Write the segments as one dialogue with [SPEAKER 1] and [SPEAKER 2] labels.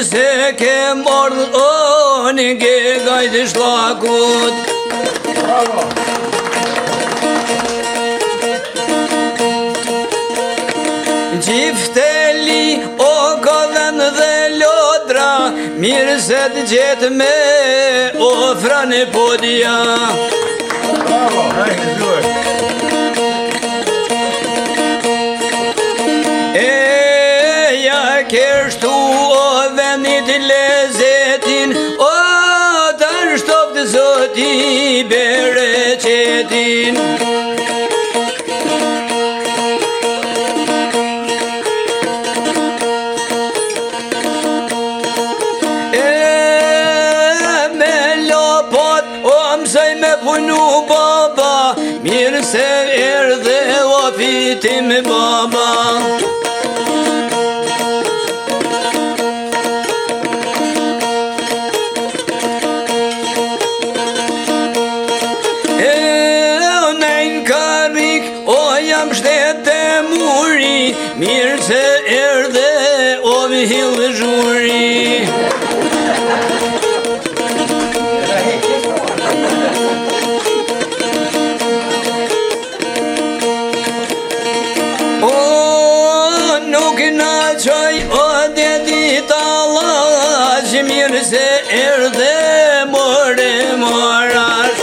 [SPEAKER 1] se ke mordh o një gegajt shlakut. Gjifteli o kodhen dhe lodra, mirë se të gjetë me ofra në podja. Eja kështu o venit lezetin, o të shtof të zoti bere qetin. Punu baba, mirë se erdhe o fitim baba. Nejnë karik, o jam shtete muri, mirë se erdhe o vihil zhuri. Mirë se erdhe more morash.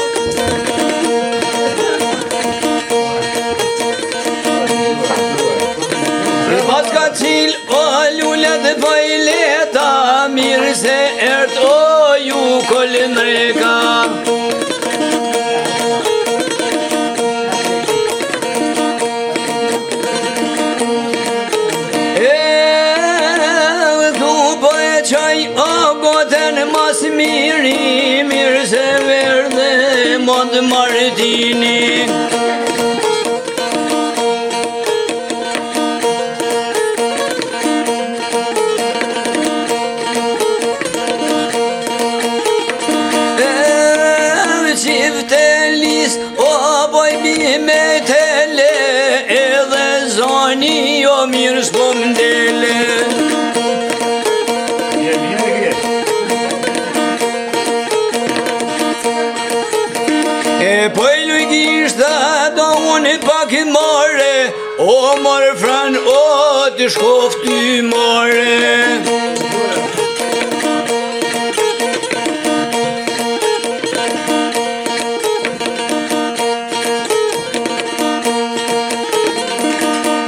[SPEAKER 1] Pas ka cil o lullet fajleta, mirë se erd o ju kolin reka. Mirë se verde mond martini. Qiftelis o boj bime tele, edhe zoni o mirë s'pom dele. Po e lujgishta do unë pak i mare, o marë fran o të shkof ty mare.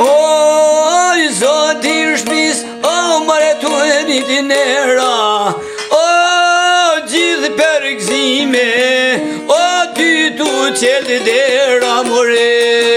[SPEAKER 1] O zoti shpis, o mare tu e rritin era, o gjithë për gzime, o ty tu qëllë dera more.